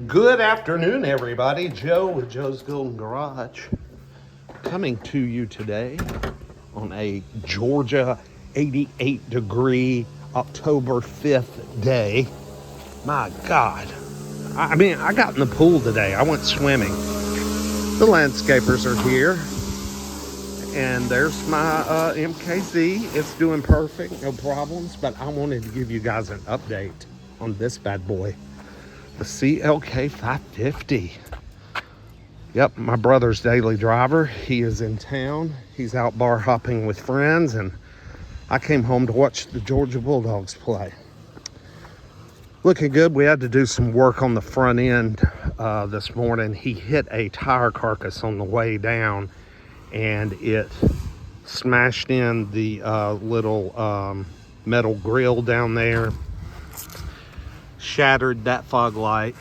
Good afternoon, everybody. Joe with Joe's Golden Garage coming to you today on a Georgia 88 degree October 5th day. My God. I got in the pool today. I went swimming. The landscapers are here. And there's my MKZ. It's doing perfect, no problems. But I wanted to give you guys an update on this bad boy. The CLK 550. Yep, my brother's daily driver. He is in town. He's out bar hopping with friends, and I came home to watch the Georgia Bulldogs play. Looking good. We had to do some work on the front end this morning. He hit a tire carcass on the way down, and it smashed in the little metal grill down there. Shattered that fog light,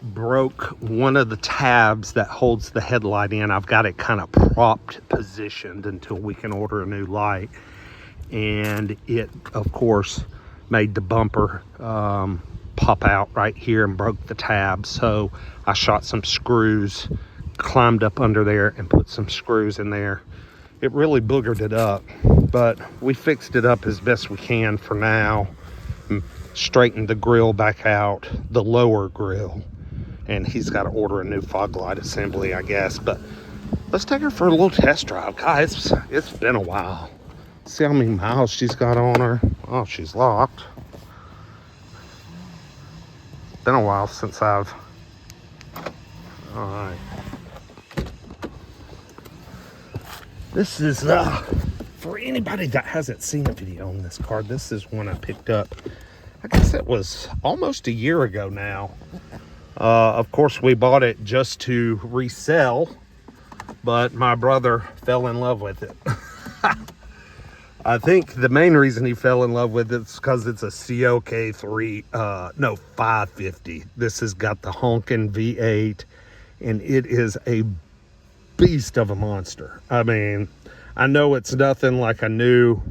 broke one of the tabs that holds the headlight in. I've got it kind of propped positioned until we can order a new light, and it of course made the bumper pop out right here and broke the tab. So I shot some screws, climbed up under there and put some screws in there. It really boogered it up, but we fixed it up as best we can for now. Straightened the grill back out, the lower grill, and he's got to order a new fog light assembly, I guess. But let's take her for a little test drive, guys. It's been a while. See how many miles she's got on her. Oh, she's locked. Been a while since I've... All right. This is for anybody that hasn't seen a video on this car. This is one I picked up, I guess it was almost a year ago now. Of course, we bought it just to resell, but my brother fell in love with it. I think the main reason he fell in love with it is because it's a CLK 550. This has got the honking V8, and it is a beast of a monster. I mean, I know it's nothing like a new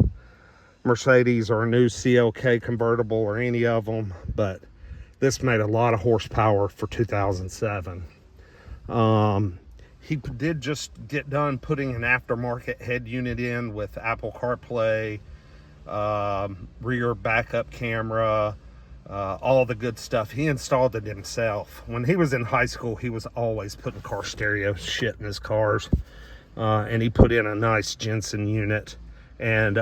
Mercedes or a new CLK convertible or any of them, but this made a lot of horsepower for 2007. He did just get done putting an aftermarket head unit in with Apple CarPlay, rear backup camera, all the good stuff. He installed it himself. When he was in high school, he was always putting car stereo shit in his cars, and he put in a nice Jensen unit, and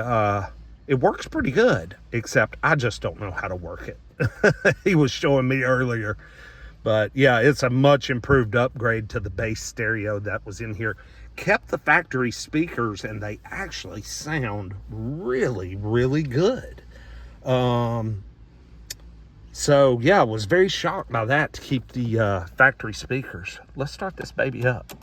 it works pretty good, except I just don't know how to work it. He was showing me earlier. But yeah, it's a much improved upgrade to the base stereo that was in here. Kept the factory speakers, and they actually sound really, really good. So yeah, I was very shocked by that, to keep the factory speakers. Let's start this baby up.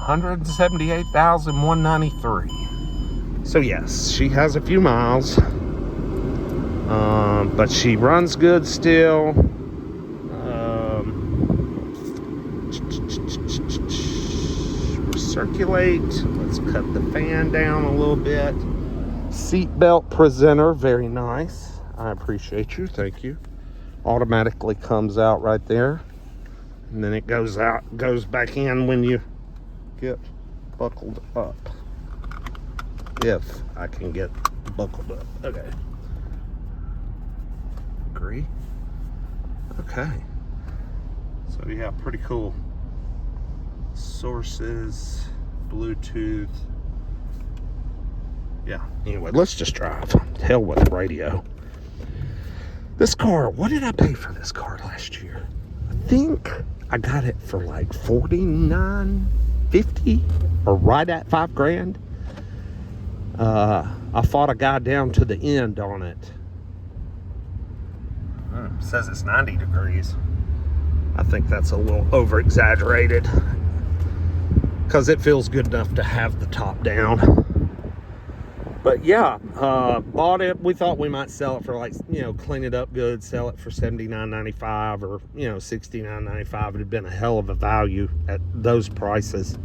178,193. So yes, she has a few miles, but she runs good still. Recirculate. Let's cut the fan down a little bit. Seatbelt presenter, very nice. I appreciate you, thank you. Automatically comes out right there, and then it goes back in when you get buckled up, if I can get buckled up. Okay, agree. Okay, so yeah, pretty cool. Sources, Bluetooth. Yeah, anyway, let's just drive. Hell with the radio. This car, what did I pay for this car last year? I think I got it for like $49.50, or right at $5,000. I fought a guy down to the end on it. It says it's 90 degrees. I think that's a little over exaggerated, because it feels good enough to have the top down. But yeah, bought it. We thought we might sell it for, like, clean it up good, sell it for $79.95 or $69.95. It'd been a hell of a value at those prices,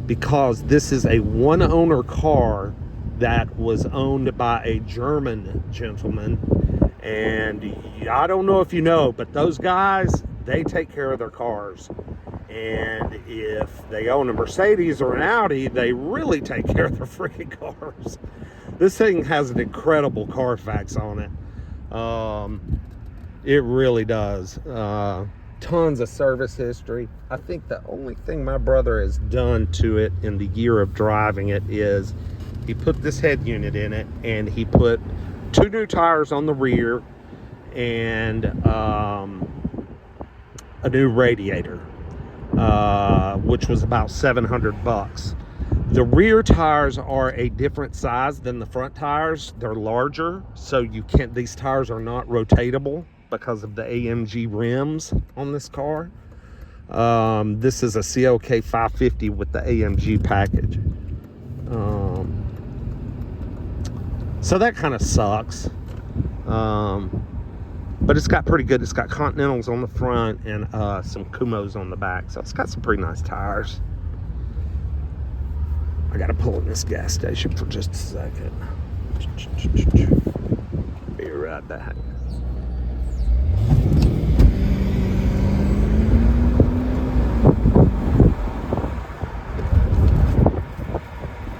because this is a one owner car that was owned by a German gentleman. And I don't know if you know, but those guys, they take care of their cars. And if they own a Mercedes or an Audi, they really take care of their freaking cars. This thing has an incredible Carfax on it. It really does. Tons of service history. I think the only thing my brother has done to it in the year of driving it is he put this head unit in it, and he put 2 new tires on the rear and a new radiator, which was about $700. The rear tires are a different size than the front tires. They're larger, so you can't, these tires are not rotatable because of the AMG rims on this car. This is a CLK 550 with the AMG package. So that kind of sucks. But it's got pretty good, it's got Continentals on the front and some Kumos on the back. So it's got some pretty nice tires. I gotta pull in this gas station for just a second. Be right back.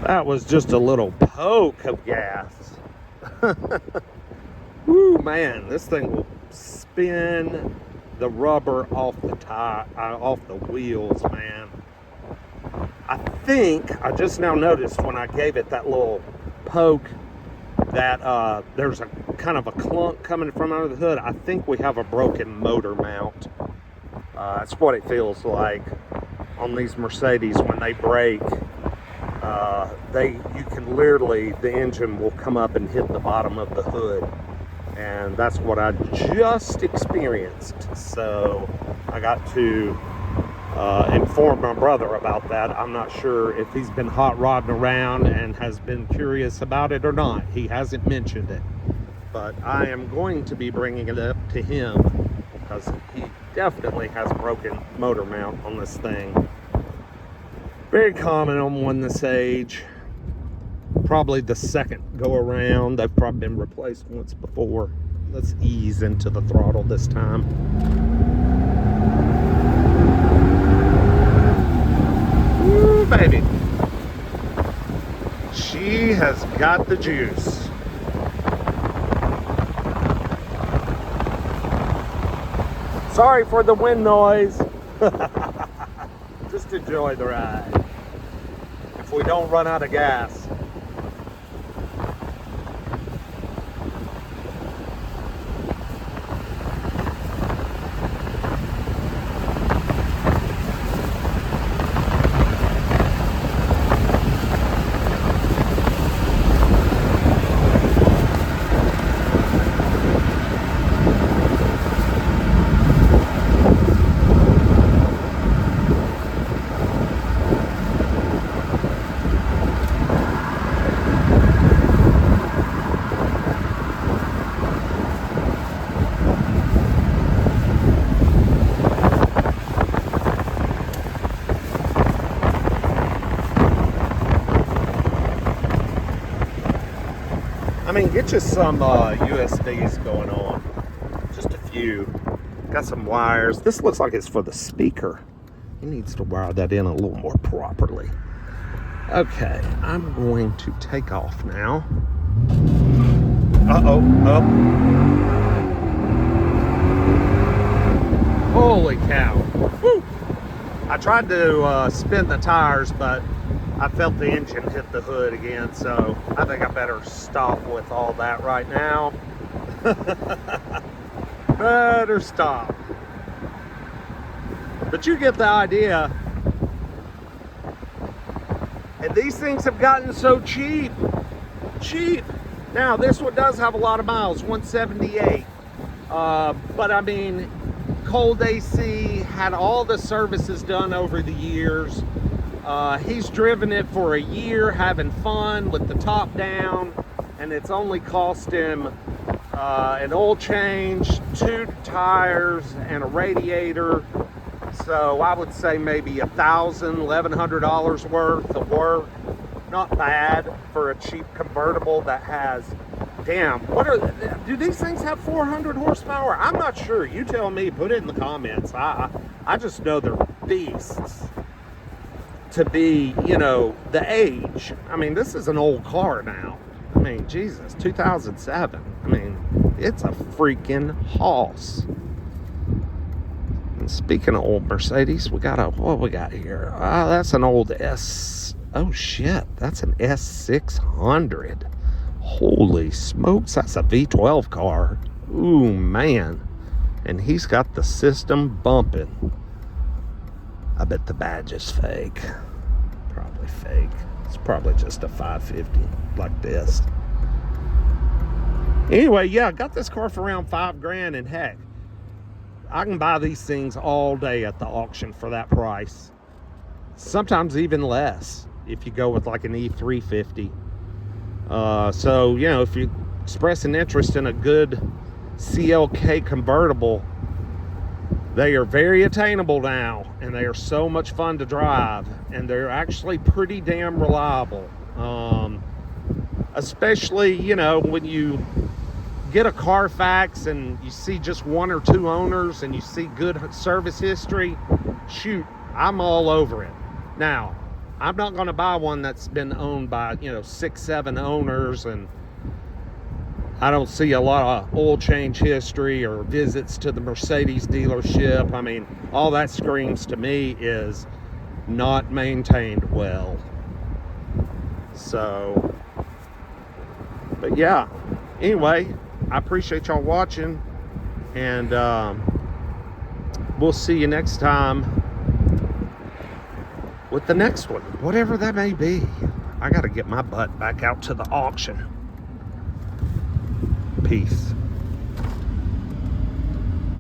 That was just a little poke of gas. Woo, man, this thing will spin the rubber off the tire, off the wheels, man. I think I just now noticed when I gave it that little poke that there's a kind of a clunk coming from under the hood. I think we have a broken motor mount. That's what it feels like on these Mercedes when they brake. You can literally, the engine will come up and hit the bottom of the hood, and that's what I just experienced. So I got to inform my brother about that. I'm not sure if he's been hot rodding around and has been curious about it or not. He hasn't mentioned it, but I am going to be bringing it up to him because he definitely has a broken motor mount on this thing. Very common on one this age. Probably the second go around. They've probably been replaced once before. Let's ease into the throttle this time. Woo, baby. She has got the juice. Sorry for the wind noise. Just enjoy the ride. If we don't run out of gas. I mean, get you some USBs going on. Just a few. Got some wires. This looks like it's for the speaker. He needs to wire that in a little more properly. Okay, I'm going to take off now. Uh-oh. Oh. Holy cow. Woo! I tried to spin the tires, but I felt the engine hit the hood again, so I think I better stop with all that right now. Better stop. But you get the idea. And these things have gotten so cheap. Cheap. Now, this one does have a lot of miles, 178. But I mean, cold AC, had all the services done over the years. He's driven it for a year, having fun with the top down, and it's only cost him an oil change, 2 tires, and a radiator. So I would say maybe $1,000, $1,100 worth of work. not bad for a cheap convertible that has, damn, do these things have 400 horsepower? I'm not sure. You tell me, put it in the comments. I just know they're beasts to be, you know, the age. I mean, this is an old car now. I mean, Jesus, 2007. I mean, it's a freaking hoss. And speaking of old Mercedes, we got what we got here? That's an old oh shit, that's an S600. Holy smokes, that's a V12 car. Ooh, man. And he's got the system bumping. I bet the badge is fake. Probably fake. It's probably just a 550 like this. Anyway, yeah, I got this car for around $5,000, and heck, I can buy these things all day at the auction for that price. Sometimes even less if you go with like an E350. So, you know, if you express an interest in a good CLK convertible, they are very attainable now, and they are so much fun to drive, and they're actually pretty damn reliable. Especially, you know, when you get a Carfax and you see just 1 or 2 owners and you see good service history, shoot, I'm all over it. Now, I'm not going to buy one that's been owned by, you know, 6, 7 owners, and I don't see a lot of oil change history or visits to the Mercedes dealership. I mean, all that screams to me is not maintained well. So, but yeah, anyway, I appreciate y'all watching, and we'll see you next time with the next one, whatever that may be. I got to get my butt back out to the auction. Peace.